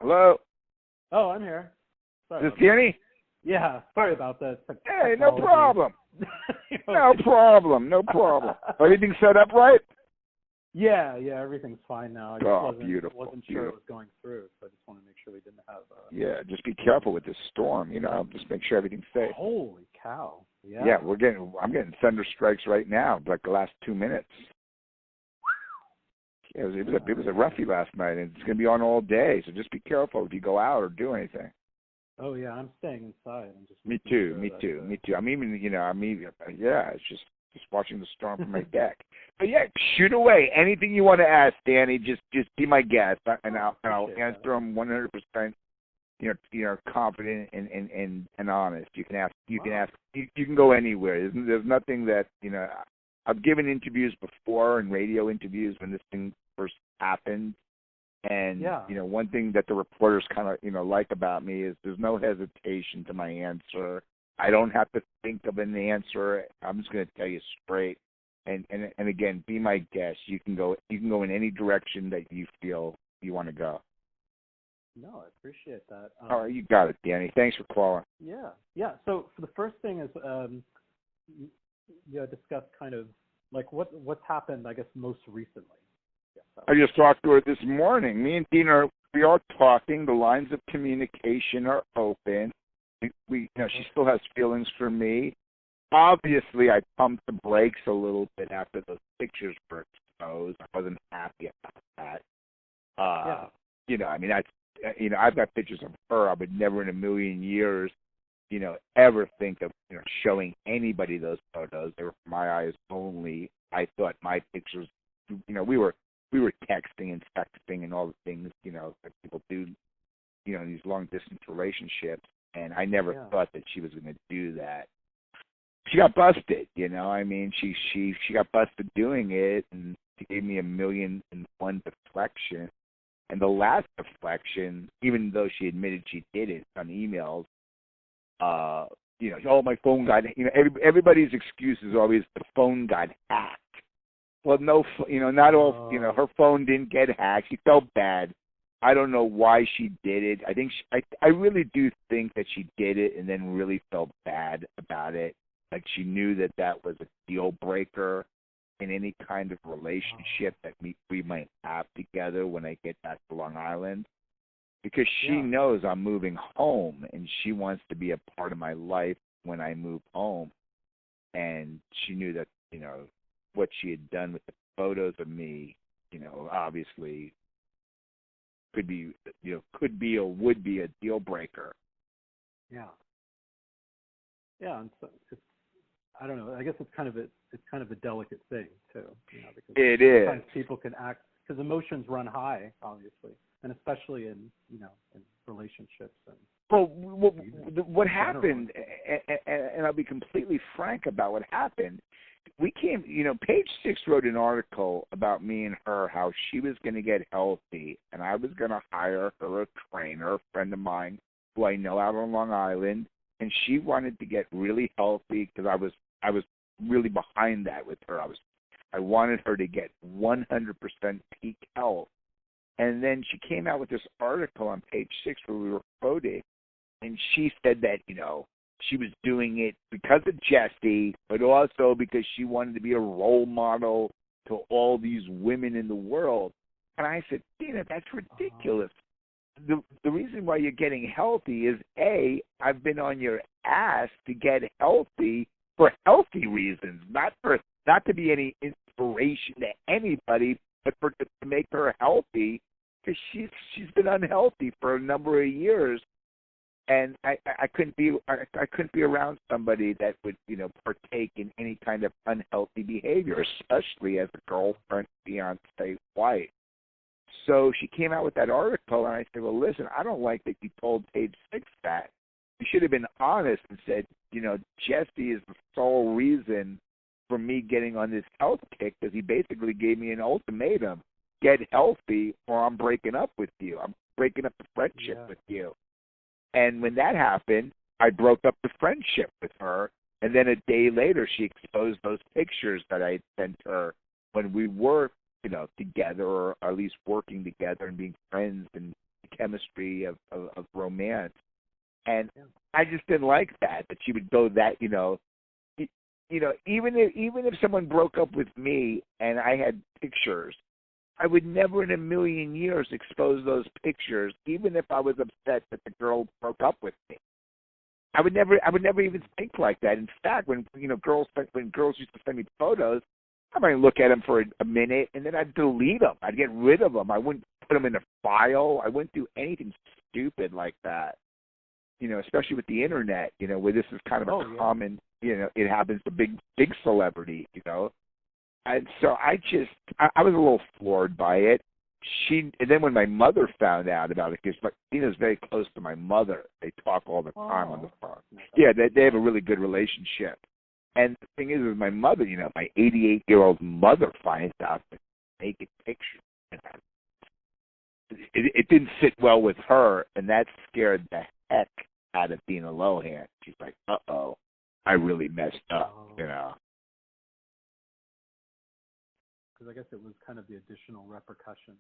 Hello? Oh, I'm here. Sorry Is this about that. Danny? Yeah, sorry about that. Hey, no Technology. problem. No problem. No problem. Everything set up right? Yeah, everything's fine now. I just wasn't sure Beautiful. it was going through, so I just want to make sure we didn't have. Yeah, just be careful with this storm. Just make sure everything's safe. Holy cow! Yeah. Yeah, I'm getting thunder strikes right now, like the last 2 minutes. Yeah, it was a roughie last night, and it's going to be on all day. So just be careful if you go out or do anything. Oh yeah, I'm staying inside. I'm just. Me too. I'm even, it's just watching the storm from my deck. But yeah, shoot away. Anything you want to ask, Danny, just be my guest, and I'll answer them 100%. Confident and honest. You can ask. You can go anywhere. There's nothing that I've given interviews before and radio interviews when this thing first happened. And one thing that the reporters kind of like about me is there's no hesitation to my answer. I don't have to think of an answer. I'm just going to tell you straight. And again, be my guest. You can go in any direction that you feel you want to go. No, I appreciate that. All right, you got it, Danny. Thanks for calling. Yeah. So for the first thing is, discuss kind of like what's happened, I guess, most recently. I just talked to her this morning. Me and Dina, we are talking. The lines of communication are open. She still has feelings for me. Obviously, I pumped the brakes a little bit after those pictures were exposed. I wasn't happy about that. I've got pictures of her. I would never in a million years, ever think of, showing anybody those photos. They were for my eyes only. I thought my pictures, we were texting and all the things, that people do, in these long distance relationships. And I never thought that she was going to do that. She got busted, she got busted doing it, and she gave me 1,000,001 deflection. And the last deflection, even though she admitted she did it on emails, my phone got, everybody's excuse is always the phone got hacked. Well, no, not all, her phone didn't get hacked. She felt bad. I don't know why she did it. I really do think that she did it and then really felt bad about it. Like she knew that was a deal breaker in any kind of relationship that we might have together when I get back to Long Island, because she knows I'm moving home and she wants to be a part of my life when I move home. And she knew that, what she had done with the photos of me, obviously could be or would be a deal breaker. Yeah. And so I don't know. I guess it's kind of a delicate thing too, because it is. Sometimes people can act because emotions run high, obviously, and especially in relationships. And well, what happened, and I'll be completely frank about what happened. We came, Page 6 wrote an article about me and her, how she was going to get healthy, and I was going to hire her a trainer, a friend of mine who I know out on Long Island, and she wanted to get really healthy because I was really behind that with her. I wanted her to get 100% peak health. And then she came out with this article on Page 6 where we were quoted, and she said that, she was doing it because of Jesse, but also because she wanted to be a role model to all these women in the world. And I said, Dina, that's ridiculous. The reason why you're getting healthy is, A, I've been on your ass to get healthy for healthy reasons, not to be any inspiration to anybody, but to make her healthy, because she's been unhealthy for a number of years. And I couldn't be around somebody that would, partake in any kind of unhealthy behavior, especially as a girlfriend, fiance, wife. So she came out with that article, and I said, well, listen, I don't like that you told Page 6 that. You should have been honest and said, Jesse is the sole reason for me getting on this health kick, because he basically gave me an ultimatum: get healthy or I'm breaking up with you. I'm breaking up the friendship with you. And when that happened, I broke up the friendship with her. And then a day later, she exposed those pictures that I had sent her when we were, together, or at least working together and being friends and chemistry of romance. And I just didn't like that she would go that, even if someone broke up with me and I had pictures, I would never in a million years expose those pictures, even if I was upset that the girl broke up with me. I would never even think like that. In fact, when girls used to send me photos, I might look at them for a minute and then I'd delete them. I'd get rid of them. I wouldn't put them in a file. I wouldn't do anything stupid like that. Especially with the internet, where this is kind of a common, it happens to big celebrities, And so I was a little floored by it. And then when my mother found out about it, because Dina's very close to my mother, they talk all the time on the phone. Yeah, they have a really good relationship. And the thing is, with my mother, my 88-year-old mother finds out the naked picture. It didn't sit well with her, and that scared the heck out of Dina Lohan. She's like, uh-oh, I really messed up, Because I guess it was kind of the additional repercussions.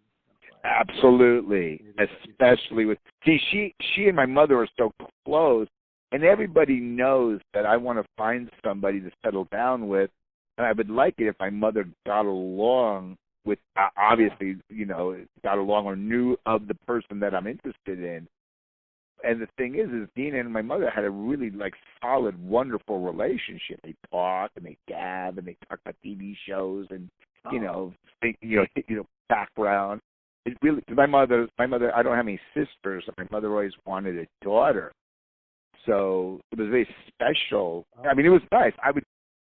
Absolutely, especially with she and my mother are so close, and everybody knows that I want to find somebody to settle down with, and I would like it if my mother got along with, obviously, got along or knew of the person that I'm interested in. And the thing is Dina and my mother had a really solid, wonderful relationship. They talk and they gab and they talk about TV shows and background. It really, my mother. I don't have any sisters. My mother always wanted a daughter, so it was very special. I mean, it was nice.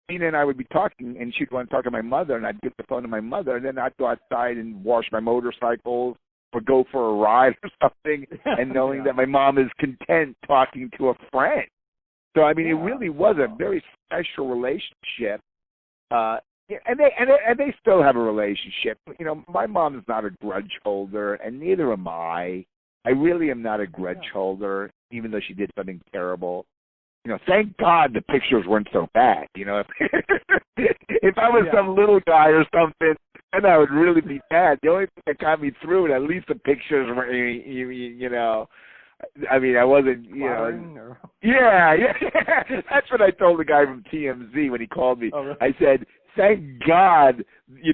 Dina and I would be talking, and she'd want to talk to my mother, and I'd give the phone to my mother, and then I'd go outside and wash my motorcycles or go for a ride or something, and knowing that my mom is content talking to a friend. So I mean, it really was a very special relationship. And they still have a relationship. My mom is not a grudge holder, and neither am I. I really am not a grudge holder, even though she did something terrible. Thank God the pictures weren't so bad. If I was some little guy or something, then I would really be bad. The only thing that got me through it, at least the pictures were, I mean, I wasn't, Yeah. That's what I told the guy from TMZ when he called me. Oh, really? I said, thank God,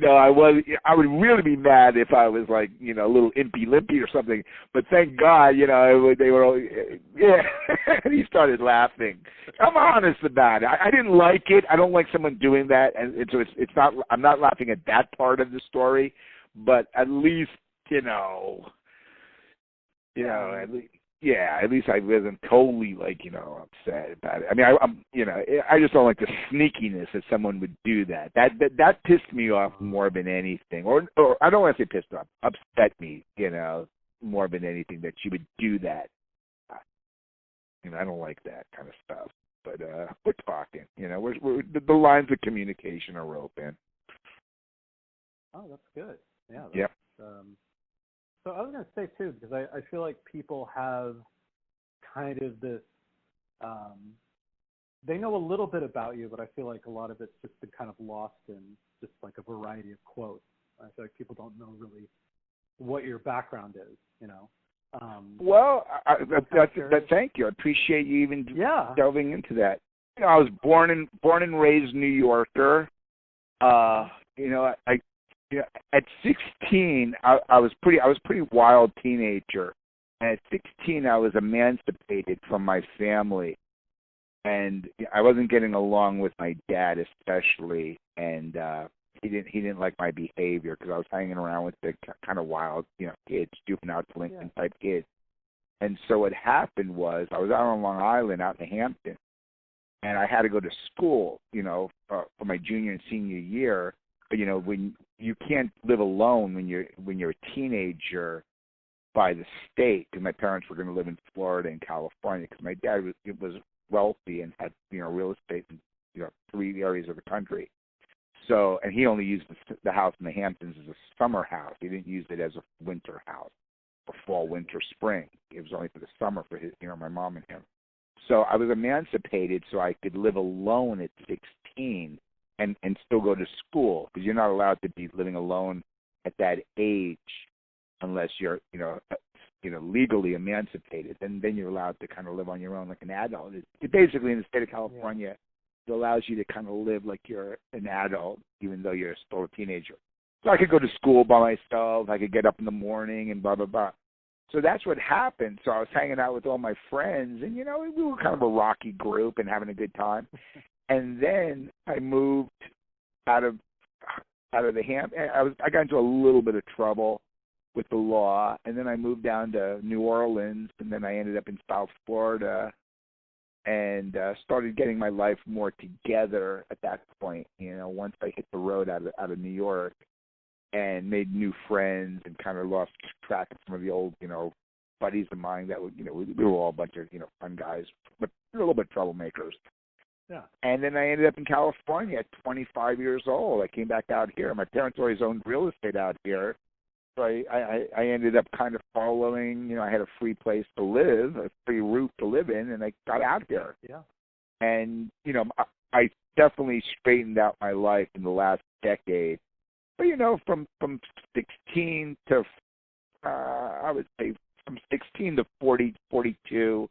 I would really be mad if I was a little impy-limpy or something. But thank God, they were all, And he started laughing. I'm honest about it. I didn't like it. I don't like someone doing that, and so it's not. I'm not laughing at that part of the story, but at least, at least I wasn't totally upset about it. I mean, I just don't like the sneakiness that someone would do that. That pissed me off more than anything, or I don't want to say pissed off, upset me, more than anything that she would do that. I don't like that kind of stuff. But we're talking, we're the lines of communication are open. Oh, that's good. Yeah. Yep. So I was going to say, too, because I feel like people have kind of this, they know a little bit about you, but I feel like a lot of it's just been kind of lost in just a variety of quotes. I feel like people don't know really what your background is, Well, thank you. I appreciate you even delving into that. I was born and raised New Yorker. At 16, I was pretty wild teenager, and at 16, I was emancipated from my family, and I wasn't getting along with my dad especially, and he didn't like my behavior because I was hanging around with the kind of wild, kids, juvenile delinquent type kids. And so what happened was I was out on Long Island, out in the Hamptons, and I had to go to school, for my junior and senior year. But when you can't live alone when you're a teenager by the state, because my parents were going to live in Florida and California, because my dad was wealthy and had real estate in 3 areas of the country. So, and he only used the house in the Hamptons as a summer house. He didn't use it as a winter house, or fall, winter, spring. It was only for the summer for his, my mom and him. So I was emancipated so I could live alone at 16 and still go to school, because you're not allowed to be living alone at that age unless you're, legally emancipated, then you're allowed to kind of live on your own like an adult. It basically, in the state of California, it allows you to kind of live like you're an adult, even though you're still a teenager. So I could go to school by myself. I could get up in the morning and blah, blah, blah. So that's what happened. So I was hanging out with all my friends, and, we were kind of a rocky group and having a good time. And then I moved out of the I got into a little bit of trouble with the law, and then I moved down to New Orleans, and then I ended up in South Florida, and started getting my life more together at that point. Once I hit the road out of New York, and made new friends, and kind of lost track of some of the old, buddies of mine that were, we were all a bunch of, fun guys, but a little bit troublemakers. Yeah. And then I ended up in California at 25 years old. I came back out here. My parents always owned real estate out here. So I ended up kind of following, I had a free place to live, a free roof to live in, and I got out here. Yeah. And, I definitely straightened out my life in the last decade. But, from 16 to, I would say from 16 to 42,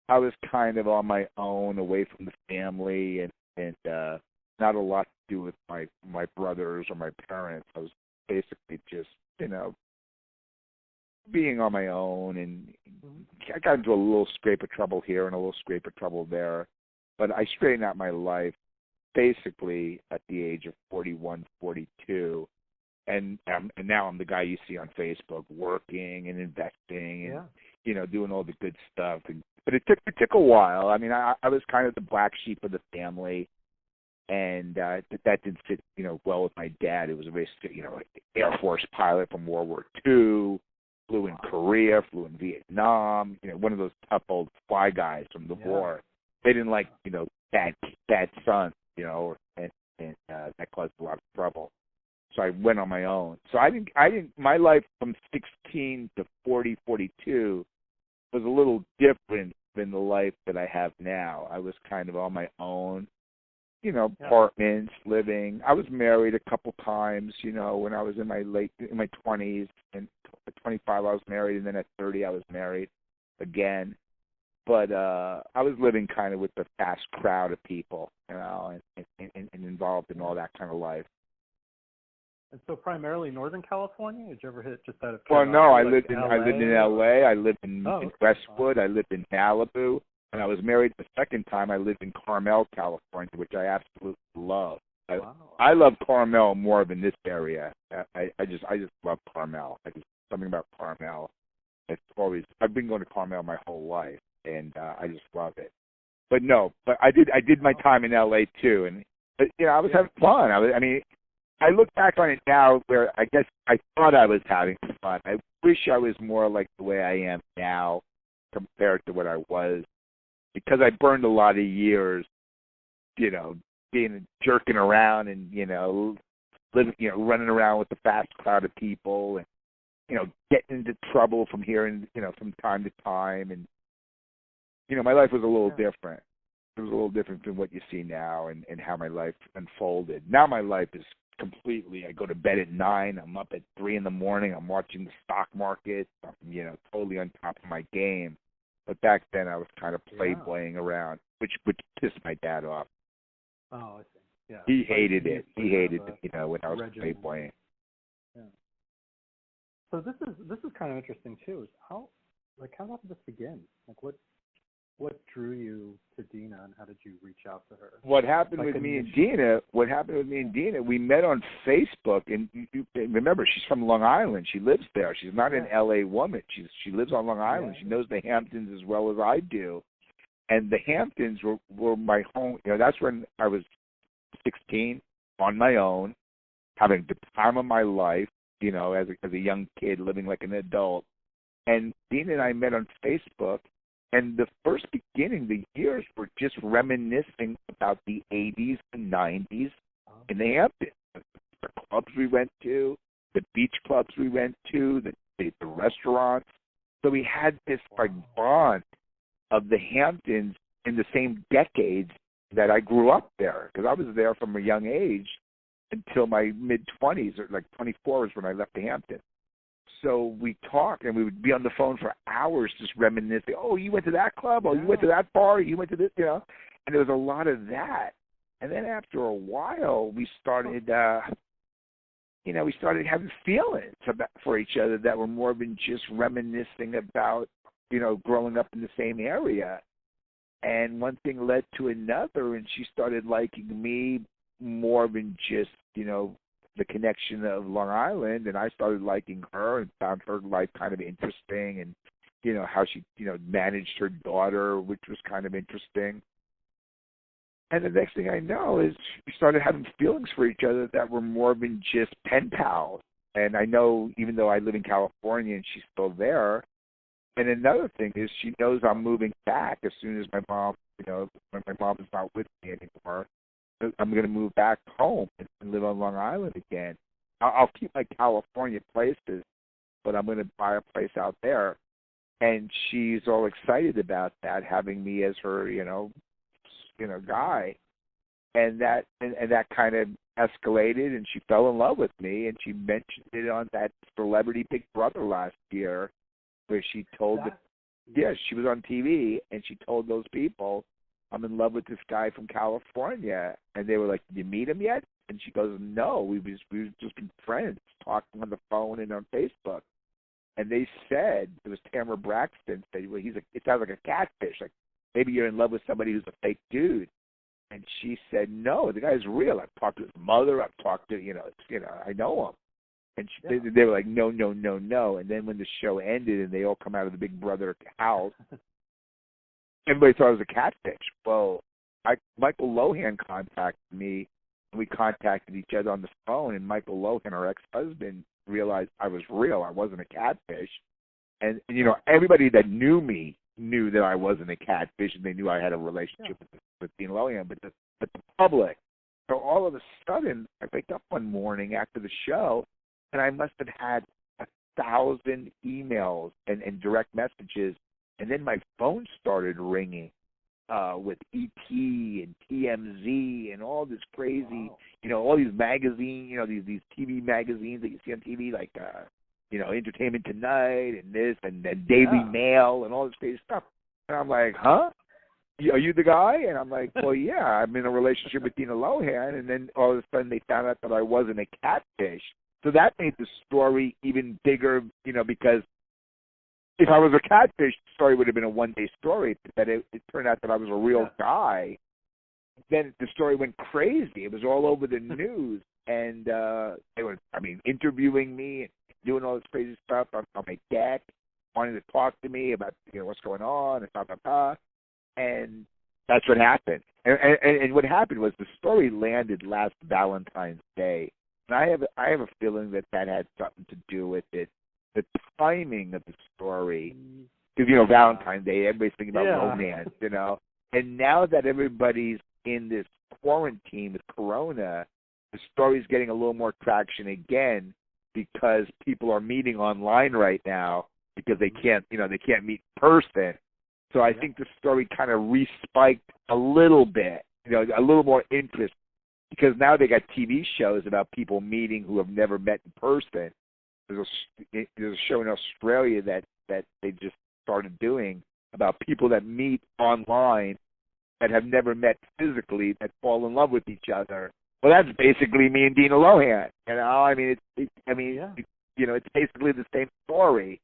I was kind of on my own, away from the family, and not a lot to do with my brothers or my parents. I was basically just, being on my own, and I got into a little scrape of trouble here and a little scrape of trouble there. But I straightened out my life basically at the age of 41, 42. And now I'm the guy you see on Facebook working and investing and, doing all the good stuff. But it took a while. I mean, I was kind of the black sheep of the family, and that didn't fit, well with my dad. It was a very, Air Force pilot from World War II, flew in Korea, flew in Vietnam, one of those tough old fly guys from the war. They didn't like, bad sons, and that caused a lot of trouble. So I went on my own. So I didn't, my life from 16 to 40, 42 was a little different than the life that I have now. I was kind of on my own, apartments, living. I was married a couple times, when I was in my 20s, and at 25 I was married, and then at 30 I was married again. But I was living kind of with the fast crowd of people, and involved in all that kind of life. And so primarily Northern California? Did you ever hit just out of Well, Carolina? no, I like lived in LA. I lived in Westwood. I lived in Malibu. And I was married the second time. I lived in Carmel, California, which I absolutely love. I love Carmel more than this area. I just love Carmel. Something about Carmel. I've been going to Carmel my whole life, and I just love it. But I did my time in LA too, and I was having fun. I look back on it now where I guess I thought I was having fun. I wish I was more like the way I am now compared to what I was, because I burned a lot of years, jerking around and, living, running around with the fast crowd of people, and, getting into trouble from here and, from time to time. And, my life was a little different. It was a little different from what you see now and how my life unfolded. Now my life is completely, I go to bed at 9, I'm up at 3 in the morning, I'm watching the stock market, I'm, totally on top of my game. But back then I was kind of playboying around, which pissed my dad off. Oh, I see. Yeah. He hated it. He hated it, when I was playboying. Yeah. So this is kind of interesting too. Is how did this begin? Like what drew you to Dina, and how did you reach out to her? What happened with me and Dina, we met on Facebook, and you remember, she's from Long Island. She lives there. She's not an LA woman. She lives on Long Island. She knows the Hamptons as well as I do. And the Hamptons were my home. That's when I was 16, on my own, having the time of my life, as a young kid, living like an adult. And Dina and I met on Facebook. And the first beginning, the years were just reminiscing about the 80s and 90s in the Hamptons. The clubs we went to, the beach clubs we went to, the restaurants. So we had this bond of the Hamptons in the same decades that I grew up there, because I was there from a young age until my mid-20s, or like 24 is when I left the Hamptons. So we talked, and we would be on the phone for hours just reminiscing. Oh, you went to that club? Oh, you went to that bar? You went to this, And there was a lot of that. And then after a while, we started, we started having feelings for each other that were more than just reminiscing about, growing up in the same area. And one thing led to another, and she started liking me more than just, the connection of Long Island, and I started liking her and found her life kind of interesting, and how she managed her daughter, which was kind of interesting. And the next thing I know is we started having feelings for each other that were more than just pen pals. And I know, even though I live in California and she's still there. And another thing is she knows I'm moving back as soon as my mom, when my mom is not with me anymore. I'm going to move back home and live on Long Island again. I'll keep my California places, but I'm going to buy a place out there. And she's all excited about that, having me as her, guy. And that kind of escalated, and she fell in love with me, and she mentioned it on that Celebrity Big Brother last year, where she told she was on TV, and she told those people, I'm in love with this guy from California. And they were like, did you meet him yet? And she goes, no, we've just been friends, talking on the phone and on Facebook. And they said, it was Tamara Braxton, said, well, it sounds like a catfish. Like, maybe you're in love with somebody who's a fake dude. And she said, no, the guy's real. I've talked to his mother. I've talked to, I know him. And they were like, no. And then when the show ended and they all come out of the Big Brother house, everybody thought it was a catfish. Well, Michael Lohan contacted me, and we contacted each other on the phone, and Michael Lohan, our ex-husband, realized I was real. I wasn't a catfish. And everybody that knew me knew that I wasn't a catfish, and they knew I had a relationship with Dina Lohan, but the public. So all of a sudden, I wake up one morning after the show, and I must have had 1,000 emails and direct messages. And then my phone started ringing with ET and TMZ and all this crazy, all these magazines, these TV magazines that you see on TV, like, Entertainment Tonight and this and Daily Mail and all this crazy stuff. And I'm like, huh? Are you the guy? And I'm like, well, yeah, I'm in a relationship with Dina Lohan. And then all of a sudden they found out that I wasn't a catfish. So that made the story even bigger, because if I was a catfish, the story would have been a one-day story. But it turned out that I was a real guy. Then the story went crazy. It was all over the news. And they were, interviewing me and doing all this crazy stuff on my deck, wanting to talk to me about, what's going on and blah, blah, blah. And that's what happened. And what happened was the story landed last Valentine's Day. And I have a feeling that had something to do with it. The timing of the story, because, Valentine's Day, everybody's thinking about romance, And now that everybody's in this quarantine with Corona, the story's getting a little more traction again because people are meeting online right now because they can't meet in person. So I think the story kind of respiked a little bit, a little more interest, because now they got TV shows about people meeting who have never met in person. There's a show in Australia that they just started doing about people that meet online that have never met physically that fall in love with each other. Well, that's basically me and Dina Lohan. It's basically the same story,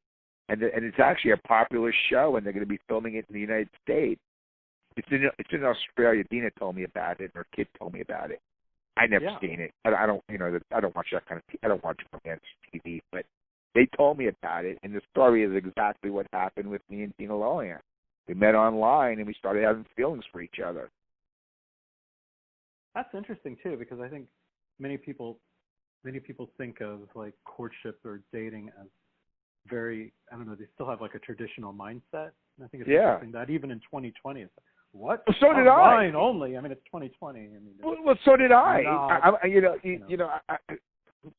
and it's actually a popular show, and they're going to be filming it in the United States. It's in Australia. Dina told me about it, or kid told me about it. I never seen it. I don't watch that kind of. I don't watch romance TV, but they told me about it, and the story is exactly what happened with me and Dina Lohan. We met online, and we started having feelings for each other. That's interesting too, because I think many people think of like courtship or dating as very, I don't know, they still have like a traditional mindset. And I think it's interesting that even in 2020, it's like, what? Well, so did I. Online only. It's 2020. Well, so did I.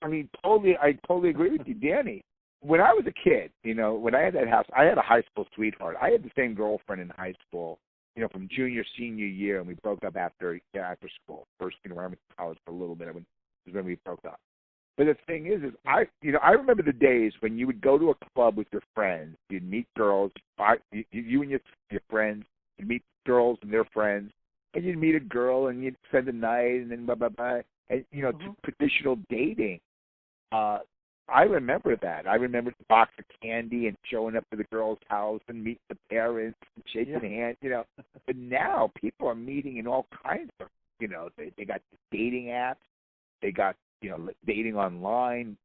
I totally agree with you, Danny. When I was a kid, when I had that house, I had a high school sweetheart. I had the same girlfriend in high school, from junior, senior year, and we broke up after school. First, I went to college for a little bit. It was when we broke up. But the thing is I remember the days when you would go to a club with your friends, you'd meet girls, you and your friends, you'd meet girls and their friends, and you'd meet a girl and you'd spend the night and then blah blah blah, and traditional dating. I remember that. I remember the box of candy and showing up to the girl's house and meeting the parents and shaking hands, But now people are meeting in all kinds of, they got dating apps, they got, dating online,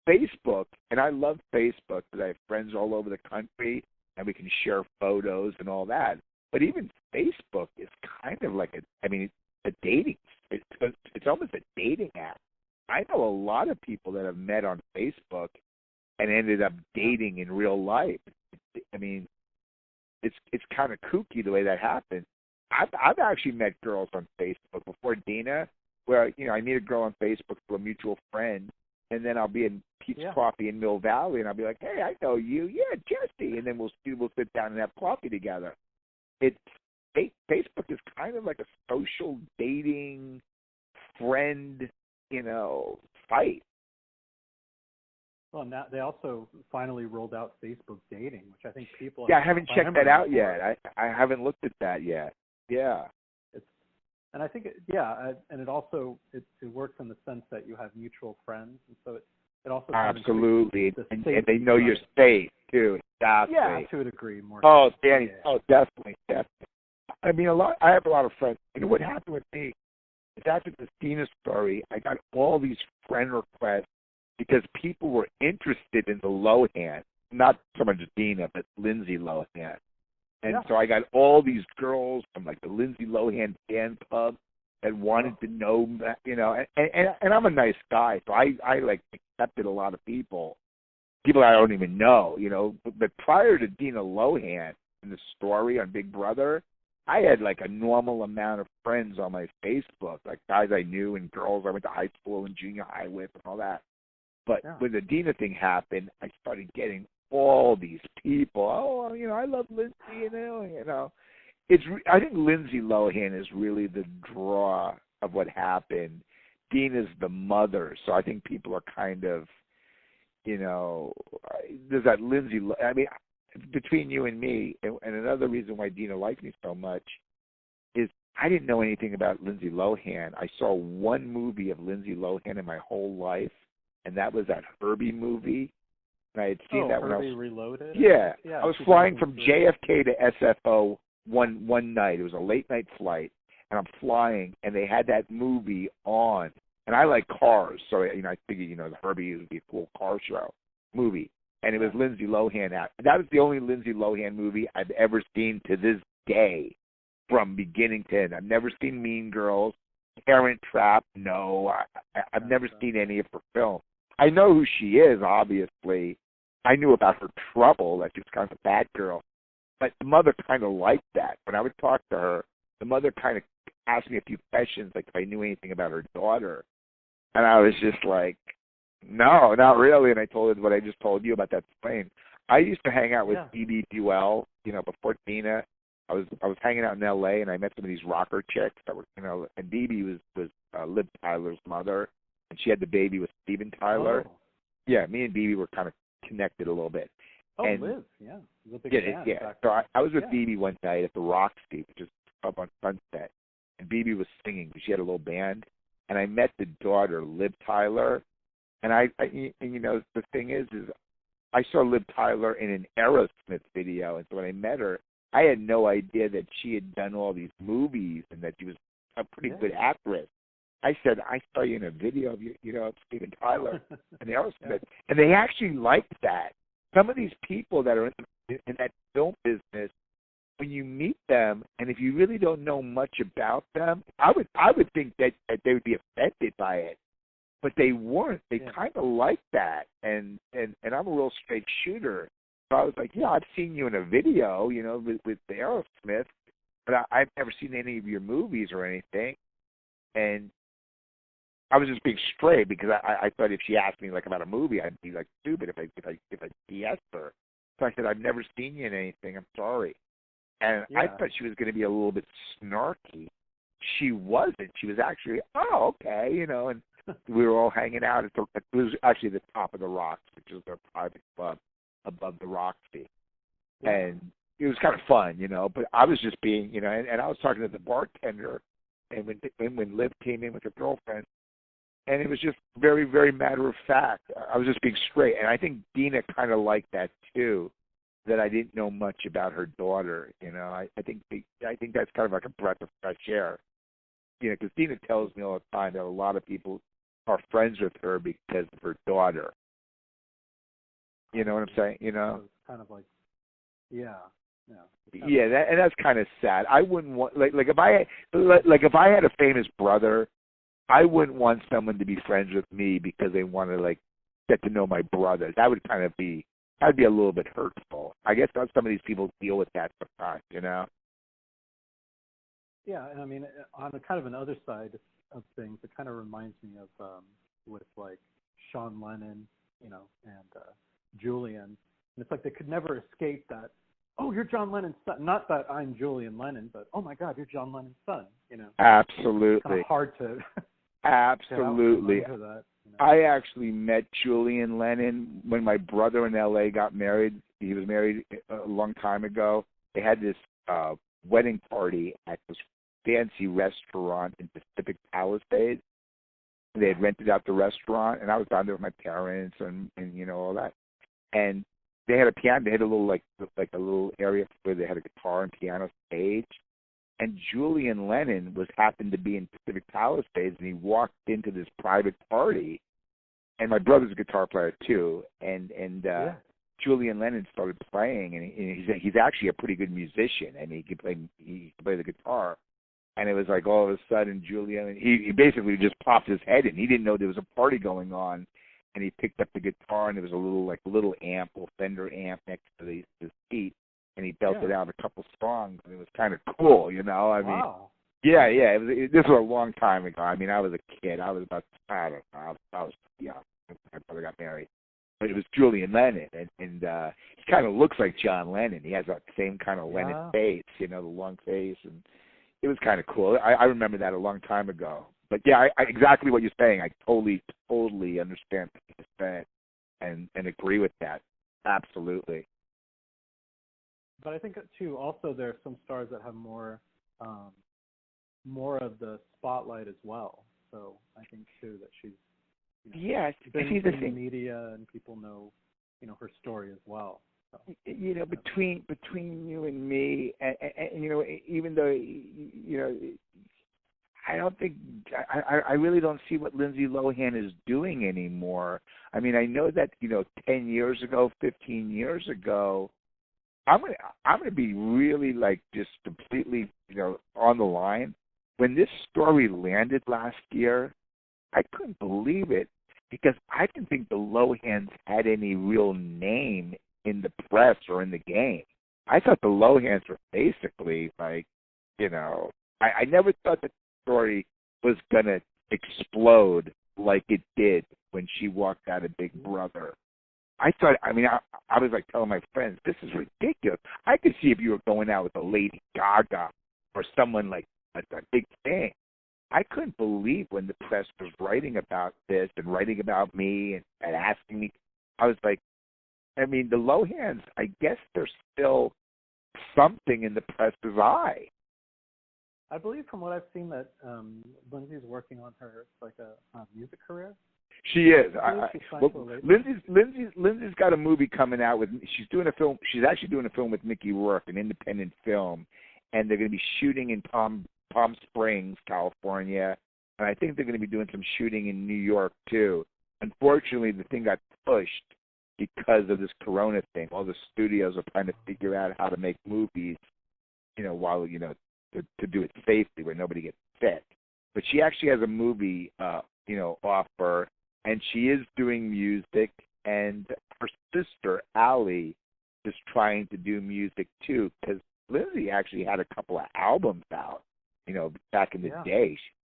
Facebook, and I love Facebook because I have friends all over the country and we can share photos and all that. But even Facebook is kind of like a dating. It's almost a dating app. I know a lot of people that have met on Facebook and ended up dating in real life. I mean, it's kind of kooky the way that happens. I've actually met girls on Facebook before Dina, where I meet a girl on Facebook through a mutual friend, and then I'll be in Pete's Coffee in Mill Valley, and I'll be like, hey, I know you, Jesse, and then we'll sit down and have coffee together. Facebook is kind of like a social dating friend, fight. Well, now they also finally rolled out Facebook dating, which I think people. Yeah, I haven't checked that out yet. I haven't looked at that yet. Yeah. And I think and it also it works in the sense that you have mutual friends, and so it also absolutely, and they know you're safe too. Exactly. Yeah, to a degree, more. Oh, Danny. Yeah. Oh, definitely. I mean, I have a lot of friends. What happened with me is after this Dina story, I got all these friend requests because people were interested in the Lohan, not so much Dina, but Lindsay Lohan. And so I got all these girls from like the Lindsay Lohan fan club that wanted to know, and I'm a nice guy, so I like accepted a lot of people I don't even know, But prior to Dina Lohan in the story on Big Brother, I had like a normal amount of friends on my Facebook, like guys I knew and girls I went to high school and junior high with and all that. But when the Dina thing happened, I started getting all these people. Oh, I love Lindsay, I think Lindsay Lohan is really the draw of what happened. Dina's the mother, so I think people are kind of, there's that Lindsay. I mean, between you and me, and another reason why Dina liked me so much is I didn't know anything about Lindsay Lohan. I saw one movie of Lindsay Lohan in my whole life, and that was that Herbie movie. And I had seen that when I was Reloaded. Yeah, I was flying from JFK to SFO one night. It was a late night flight, and I'm flying, and they had that movie on. And I like cars, so I figured the Herbie would be a cool car show movie. And it was Lindsay Lohan. That was the only Lindsay Lohan movie I've ever seen to this day, from beginning to end. I've never seen Mean Girls, Parent Trap. No, I've never seen any of her films. I know who she is, obviously. I knew about her trouble, that she was kind of a bad girl. But the mother kind of liked that. When I would talk to her, the mother kind of asked me a few questions, like if I knew anything about her daughter. And I was just like, no, not really. And I told her what I just told you about that plane. I used to hang out with BB Buell, before Dina. I was hanging out in L.A. and I met some of these rocker chicks that were, and BB was Liv Tyler's mother, and she had the baby with Steven Tyler. Oh. Yeah, me and BB were kind of connected a little bit. Oh, and, Liv, yeah. A big fan, yeah. So I was with BB one night at the Roxy, which is up on Sunset, and BB was singing because she had a little band, and I met the daughter, Liv Tyler, and the thing is I saw Liv Tyler in an Aerosmith video, and so when I met her, I had no idea that she had done all these movies and that she was a pretty good actress. I said, I saw you in a video of Steven Tyler and Aerosmith, and they actually liked that. Some of these people that are in that film business, when you meet them, and if you really don't know much about them, I would think that they would be offended by it, but they weren't. They kind of liked that, and I'm a real straight shooter. So I was like, I've seen you in a video, with the Aerosmith, but I've never seen any of your movies or anything. And I was just being straight because I thought if she asked me like about a movie, I'd be like stupid if I BS her. So I said, I've never seen you in anything. I'm sorry. And I thought she was going to be a little bit snarky. She wasn't. She was actually, oh, okay, and We were all hanging out it was actually the top of the Rocks, which is their private club above the Roxy. Yeah. And it was kind of fun, but I was just being, and I was talking to the bartender, and when Liv came in with her girlfriend, and it was just very, very matter of fact. I was just being straight, and I think Dina kind of liked that too, that I didn't know much about her daughter. I think that's kind of like a breath of fresh air, because Dina tells me all the time that a lot of people are friends with her because of her daughter. You know what I'm saying? It's kind of like, yeah. Yeah, and that's kind of sad. I wouldn't want if I had a famous brother, I wouldn't want someone to be friends with me because they want to get to know my brother. That would kind of be a little bit hurtful. I guess some of these people deal with that sometimes, Yeah, and I mean, on a kind of another side of things, it kind of reminds me of with Sean Lennon, and Julian. And it's like they could never escape that. Oh, you're John Lennon's son. Not that I'm Julian Lennon, but oh my God, you're John Lennon's son. Absolutely. It's kind of hard to. Absolutely. Get out from under that, I actually met Julian Lennon when my brother in L.A. got married. He was married a long time ago. They had this wedding party at this fancy restaurant in Pacific Palisades. They had rented out the restaurant, and I was down there with my parents and all that. And they had a piano. They had a little a little area where they had a guitar and piano stage. And Julian Lennon happened to be in Pacific Palisades, and he walked into this private party. And my brother's a guitar player too, and Julian Lennon started playing, and he's actually a pretty good musician, and he can play the guitar. And it was like all of a sudden, Julian, he basically just popped his head in. He didn't know there was a party going on, and he picked up the guitar, and there was a little amp, a Fender amp next to his seat, and he belted out a couple songs, and it was kind of cool, I mean, wow. Yeah. This was a long time ago. I mean, I was a kid. I was about, I don't know, I was young when my brother got married. But it was Julian Lennon, and he kind of looks like John Lennon. He has that same kind of Lennon face, the long face, and it was kind of cool. I remember that a long time ago. But yeah, I exactly what you're saying. I totally understand what you're saying, and agree with that. Absolutely. But I think too, also there are some stars that have more of the spotlight as well. So I think too that she's been in the media and people know her story as well. So, between you and me, and even though I don't think I really don't see what Lindsay Lohan is doing anymore. I mean, I know that 10 years ago, 15 years ago, I'm gonna be really just completely on the line. When this story landed last year, I couldn't believe it because I didn't think the Lohans had any real name in the press or in the game. I thought the Lohans were basically I never thought that the story was gonna explode like it did when she walked out of Big Brother. I was telling my friends, this is ridiculous. I could see if you were going out with a Lady Gaga or someone like a big thing. I couldn't believe when the press was writing about this and writing about me and asking me. I was like, the Lohans, I guess they're still something in the press's eye. I believe from what I've seen that Lindsay's working on her a music career. She is. Lindsay's got a movie coming out with. She's doing a film. She's actually doing a film with Mickey Rourke, an independent film, and they're going to be shooting in Palm Springs, California, and I think they're going to be doing some shooting in New York too. Unfortunately, the thing got pushed because of this Corona thing. All the studios are trying to figure out how to make movies, while to do it safely where nobody gets sick. But she actually has a movie, offer. And she is doing music, and her sister, Allie, is trying to do music, too, because Lindsay actually had a couple of albums out, back in the day.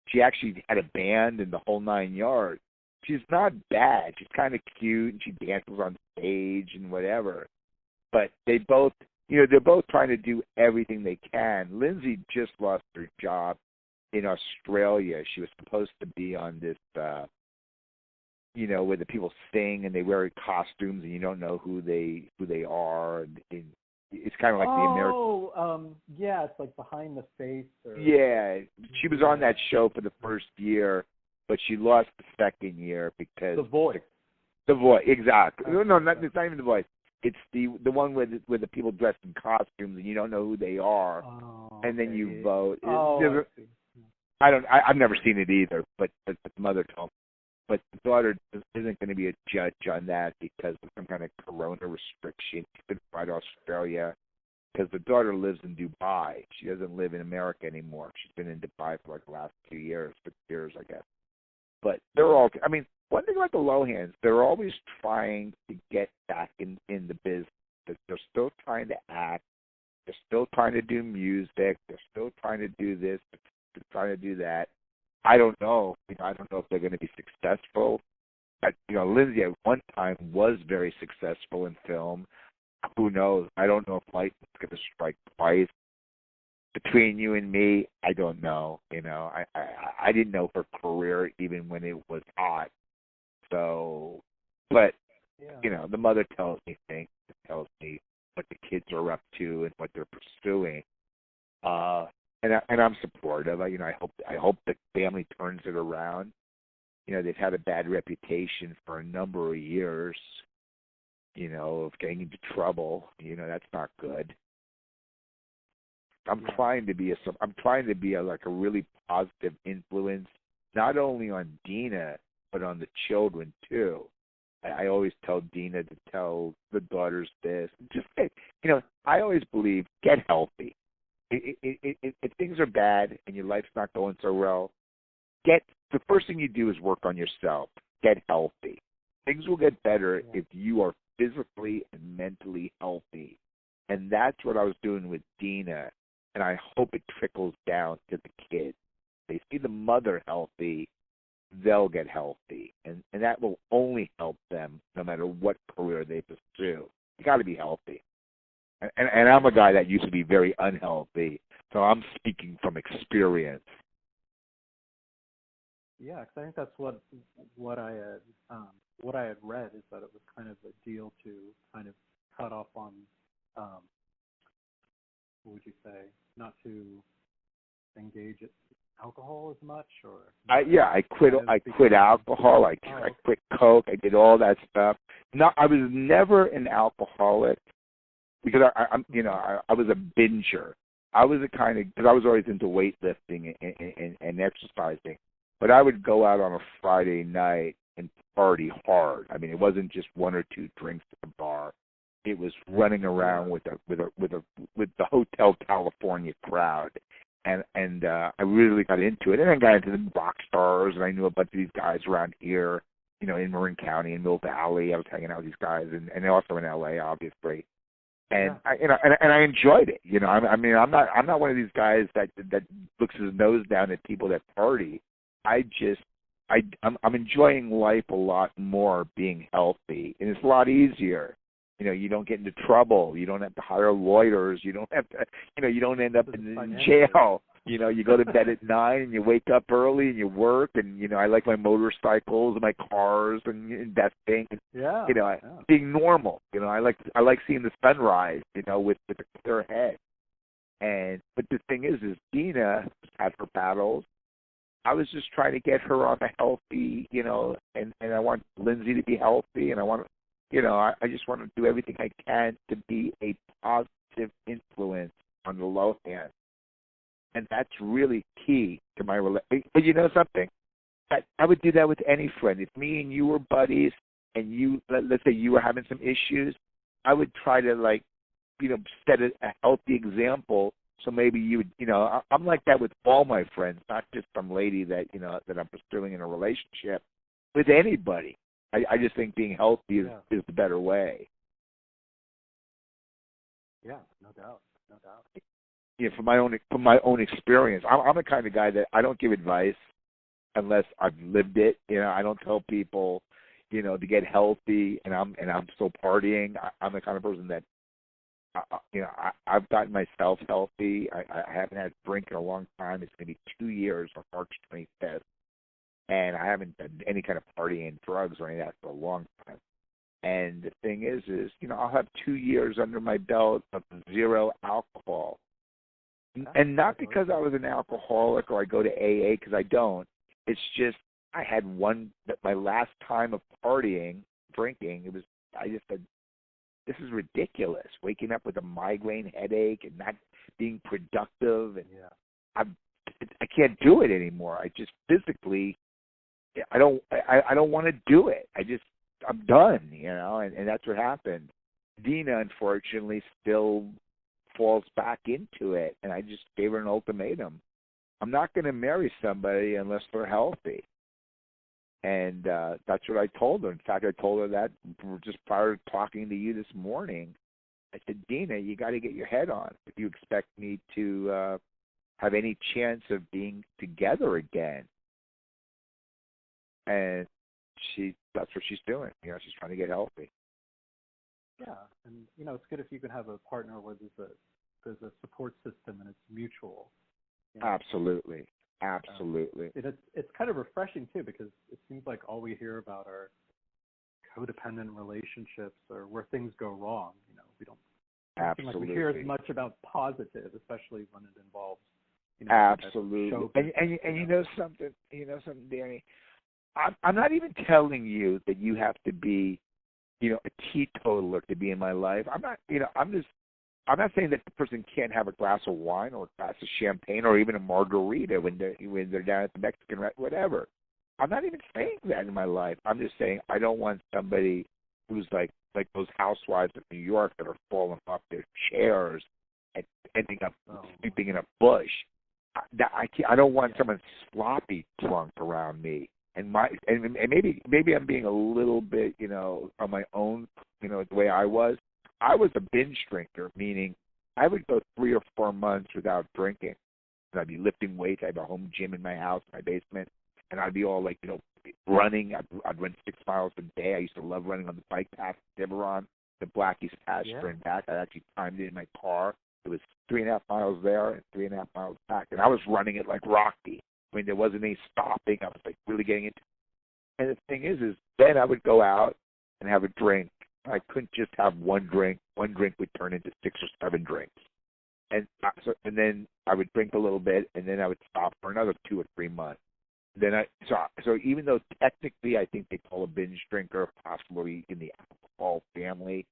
She actually had a band and the whole 9 yards. She's not bad. She's kind of cute, and she dances on stage and whatever. But they're both trying to do everything they can. Lindsay just lost her job in Australia. She was supposed to be on this where the people sing and they wear costumes and you don't know who they are. And it's kind of like the American. Yeah, it's like Behind the Face. Yeah, she was on that show for the first year, but she lost the second year because The Voice. The Voice, exactly. No, it's not even The Voice. It's the one where the people dress in costumes and you don't know who they are, and then you vote. I've never seen it either, but the mother told me. But the daughter isn't going to be a judge on that because of some kind of corona restriction. She's been fly to Australia because the daughter lives in Dubai. She doesn't live in America anymore. She's been in Dubai for like the last 6 years, I guess. But they're all, I mean, one thing about the Lohans, they're always trying to get back in the business. They're still trying to act. They're still trying to do music. They're still trying to do this. They're trying to do that. I don't know. I don't know if they're going to be successful. Lindsay at one time was very successful in film. Who knows? I don't know if lightning's going to strike twice. Between you and me, I don't know. I didn't know her career even when it was hot. So, but the mother tells me things. Tells me what the kids are up to and what they're pursuing. And I'm supportive. I hope the family turns it around. They've had a bad reputation for a number of years. Of getting into trouble. That's not good. I'm trying to be like a really positive influence, not only on Dina but on the children too. I always tell Dina to tell the daughters this. Just I always believe get healthy. If things are bad and your life's not going so well, the first thing you do is work on yourself. Get healthy. Things will get better if you are physically and mentally healthy. And that's what I was doing with Dina, and I hope it trickles down to the kids. They see the mother healthy, they'll get healthy. And that will only help them no matter what career they pursue. You got to be healthy. And I'm a guy that used to be very unhealthy, so I'm speaking from experience. Yeah, because I think that's what I had read is that it was kind of a deal to kind of cut off on, what would you say, not to engage in alcohol as much, or I quit alcohol. I quit coke. I did all that stuff. No, I was never an alcoholic because I was a binger. I was the kind of, because I was always into weightlifting and exercising. But I would go out on a Friday night and party hard. I mean, it wasn't just one or two drinks at the bar. It was running around with the Hotel California crowd, and I really got into it. And I got into the rock stars, and I knew a bunch of these guys around here, in Marin County, in Mill Valley. I was hanging out with these guys, and also in L.A., obviously. And I enjoyed it. I'm not one of these guys that looks his nose down at people that party. I'm enjoying life a lot more being healthy, and it's a lot easier. You don't get into trouble. You don't have to hire lawyers. You don't have to, you don't end up in jail. You go to bed at 9 and you wake up early and you work, and I like my motorcycles and my cars and investing. Being normal. I like seeing the sunrise. With a clear head. But the thing is Dina had her battles. I was just trying to get her on a healthy, and I want Lindsay to be healthy, and I want, I just want to do everything I can to be a positive influence on the Lohan. And that's really key to my relationship. But you know something? I would do that with any friend. If me and you were buddies and let's say you were having some issues, I would try to set a healthy example. So maybe you would, I'm like that with all my friends, not just some lady that, that I'm pursuing in a relationship. With anybody. I just think being healthy is the better way. Yeah, no doubt. From my own experience, I'm the kind of guy that I don't give advice unless I've lived it. I don't tell people, to get healthy, and I'm still partying. I'm the kind of person that, I've gotten myself healthy. I haven't had a drink in a long time. It's going to be 2 years on March 25th. and I haven't done any kind of partying, drugs, or any of that for a long time. And the thing is, I'll have 2 years under my belt of zero alcohol. And not because I was an alcoholic or I go to AA, because I don't. It's just I had my last time of partying, drinking, I just said, this is ridiculous. Waking up with a migraine headache and not being productive. And I can't do it anymore. I just physically, I don't want to do it. I'm done, and that's what happened. Dina, unfortunately, still falls back into it, and I just gave her an ultimatum. I'm not going to marry somebody unless they're healthy. And that's what I told her. In fact, I told her that just prior to talking to you this morning. I said, Dina, you got to get your head on if you expect me to have any chance of being together again. And that's what she's doing. She's trying to get healthy. Yeah, and it's good if you can have a partner where there's a support system and it's mutual. Absolutely. It's kind of refreshing too, because it seems like all we hear about are codependent relationships or where things go wrong. We don't seem like we hear as much about positive, especially when it involves absolutely. And you know something, Danny. I'm not even telling you that you have to be, a teetotaler to be in my life. I'm not, I'm not saying that the person can't have a glass of wine or a glass of champagne or even a margarita when they're down at the Mexican restaurant, whatever. I'm not even saying that in my life. I'm just saying I don't want somebody who's like those housewives of New York that are falling off their chairs and ending up sleeping in a bush. I don't want someone sloppy drunk around me. And maybe I'm being a little bit, on my own, the way I was. I was a binge drinker, meaning I would go 3 or 4 months without drinking. And I'd be lifting weights. I have a home gym in my house, my basement, and I'd be all running. I'd run 6 miles a day. I used to love running on the bike path in Deveron, the Blackie's pasture and back. I actually timed it in my car. It was 3.5 miles there and 3.5 miles back, and I was running it like Rocky. I mean, there wasn't any stopping. I was really getting into it. And the thing is then I would go out and have a drink. I couldn't just have one drink. One drink would turn into 6 or 7 drinks. And then I would drink a little bit, and then I would stop for another 2 or 3 months. Then so even though technically I think they call a binge drinker possibly in the alcohol family,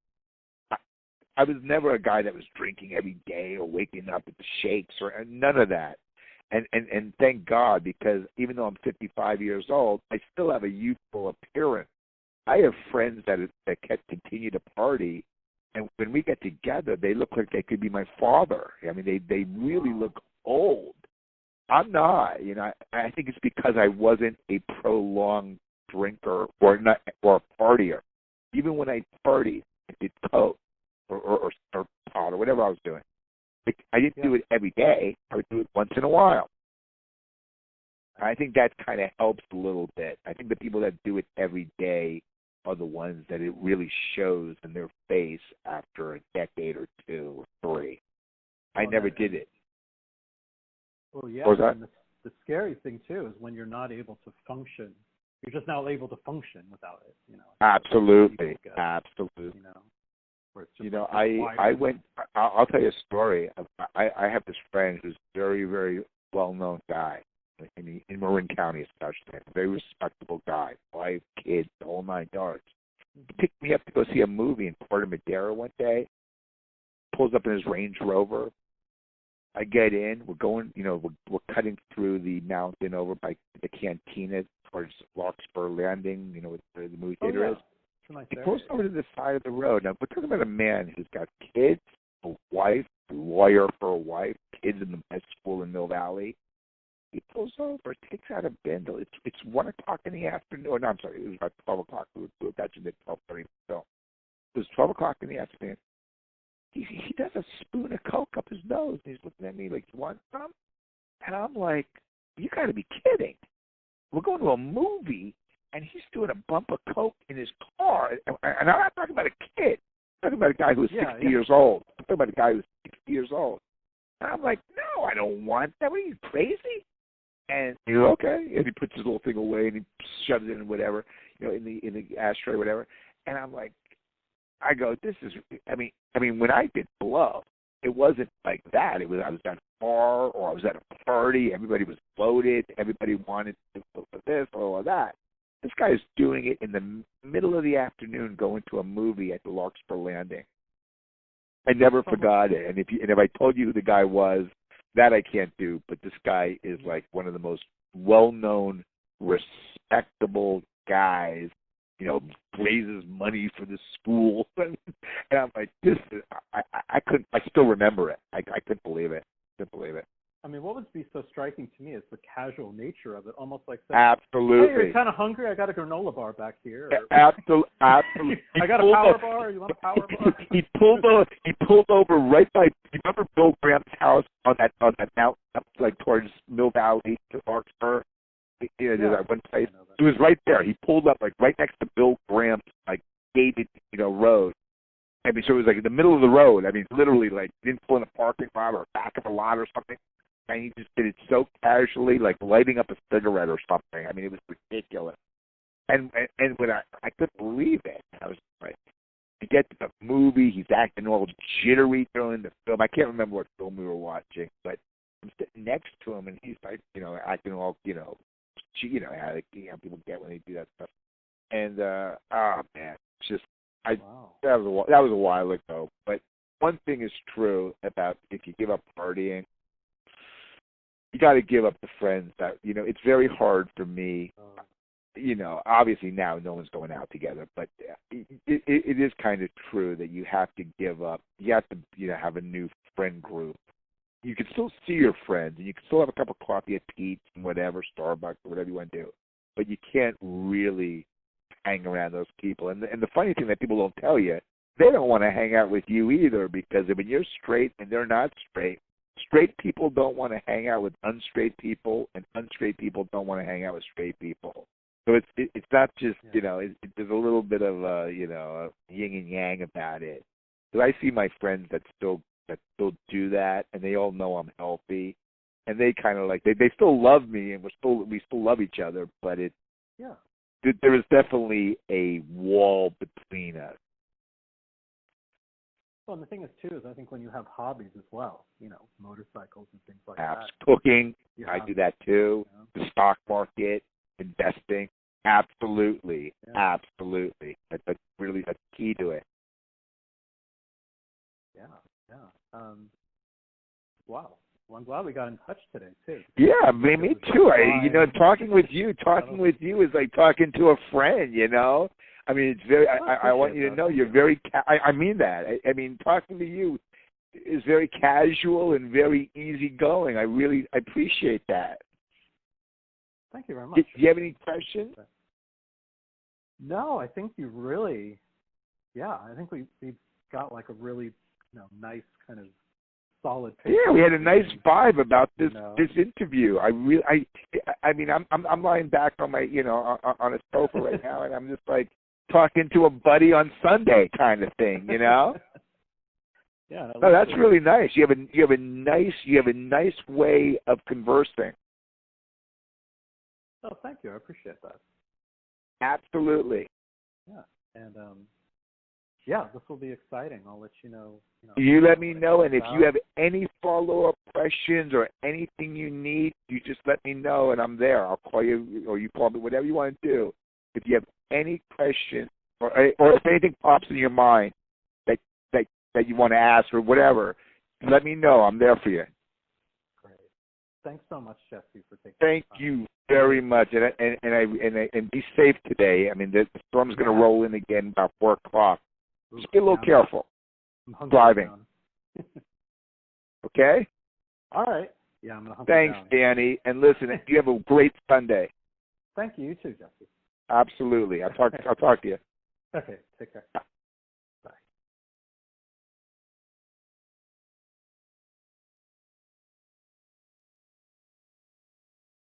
I was never a guy that was drinking every day or waking up with the shakes or none of that. And thank God, because even though I'm 55 years old, I still have a youthful appearance. I have friends that continue to party, and when we get together, they look like they could be my father. I mean, they really look old. I'm not. I think it's because I wasn't a prolonged drinker or a partier. Even when I partied, I did coke or pot or whatever I was doing. I didn't do it every day. I would do it once in a while. I think that kind of helps a little bit. I think the people that do it every day are the ones that it really shows in their face after a decade or 2 or 3. I never did it. Well, yeah, and the scary thing, too, is when you're not able to function. You're just not able to function without it. Absolutely. I went. I'll tell you a story. I have this friend who's very, very well-known guy in Marin County, especially. A very respectable guy, wife, kids, the whole 9 yards. He picked me up to go see a movie in Puerto Madera one day. Pulls up in his Range Rover. I get in. We're going. We're cutting through the mountain over by the cantina towards Larkspur Landing. Where the movie theater is. He pulls over to the side of the road. Now, we're talking about a man who's got kids, a wife, a lawyer for a wife, kids in the best school in Mill Valley. He pulls over, takes out a bindle. It's 1 o'clock in the afternoon. Oh, no, I'm sorry. It was about 12 o'clock. We were catching it at 12:30. So it was 12 o'clock in the afternoon. He does a spoon of Coke up his nose. And he's looking at me like, you want some? And I'm like, you got to be kidding. We're going to a movie. And he's doing a bump of Coke in his car. And I'm not talking about a kid. I'm talking about a guy who's 60 years old. I'm talking about a guy who's 60 years old. And I'm like, no, I don't want that. What are you, crazy? And he goes, okay. And he puts his little thing away and he shoves it in whatever, in the ashtray or whatever. And I'm like, I go, this is, I mean, when I did blow, it wasn't like that. It was, I was at a bar or I was at a party. Everybody was loaded. Everybody wanted to do this, all of that. This guy's doing it in the middle of the afternoon, going to a movie at the Larkspur Landing. I never forgot it. And if I told you who the guy was, that I can't do. But this guy is like one of the most well-known, respectable guys. Raises money for the school, and I'm like, this is. I couldn't. I still remember it. I couldn't believe it. I mean, what would be so striking to me is the casual nature of it, almost like saying, absolutely. Hey, you're kind of hungry. I got a granola bar back here. Absolutely. I got a power bar. You want a power bar? He pulled over right by. You remember Bill Graham's house on that mountain up like towards Mill Valley to Larkspur? There's that one place. He was right there. He pulled up like right next to Bill Graham's like gated road. I mean, so it was like in the middle of the road. I mean, literally like he didn't pull in a parking lot or back of a lot or something. And he just did it so casually, like lighting up a cigarette or something. I mean, it was ridiculous. And when I couldn't believe it. I was like, to get to the movie, he's acting all jittery during the film. I can't remember what film we were watching, but I'm sitting next to him and he's like, acting all, how people get when they do that stuff. And oh man, it's just wow. That was a while ago. But one thing is true about if you give up partying, you got to give up the friends that it's very hard for me. Obviously now no one's going out together, but it is kind of true that you have to give up. You have to have a new friend group. You can still see your friends, and you can still have a cup of coffee at Pete's and whatever, Starbucks, or whatever you want to do. But you can't really hang around those people. And the funny thing that people don't tell you, they don't want to hang out with you either, because when you're straight and they're not straight people don't want to hang out with unstraight people, and unstraight people don't want to hang out with straight people. So it's not just, there's a little bit of, yin and yang about it. So I see my friends that still do that, and they all know I'm healthy, and they kind of like they still love me, and we still love each other, but there is definitely a wall between us. Well, and the thing is too is I think when you have hobbies as well, motorcycles and things like that. Cooking, I do that too. The stock market, investing, absolutely. That's key to it. Wow. Well, I'm glad we got in touch today too. Yeah, me too. Talking with you is like talking to a friend. I mean, it's very. I want you to know you're very. I mean that. I mean, talking to you is very casual and very easygoing. I really appreciate that. Thank you very much. Do you have any questions? No, I think you really. Yeah, I think we got like a really nice kind of solid picture. Yeah, we had a nice vibe about this interview. I mean, I'm lying back on my on a sofa right now, and I'm just like talking to a buddy on Sunday kind of thing, Yeah. No, that's really nice. You have a nice way of conversing. Oh, thank you. I appreciate that. Absolutely. Yeah, and this will be exciting. I'll let you know. You let me know, and if you have any follow-up questions or anything you need, you just let me know, and I'm there. I'll call you, or you call me, whatever you want to do. If you have any questions, or if anything pops in your mind that you want to ask or whatever, let me know. I'm there for you. Great. Thanks so much, Jesse, for taking. Thank you very much, and be safe today. I mean, the storm's going to roll in again about 4:00. Just be a little careful driving. Okay? All right. Yeah, I'm going to hunker down. Thanks, Danny. And listen, you have a great Sunday. Thank you. You too, Jesse. Absolutely. I'll talk to you. Okay. Take care.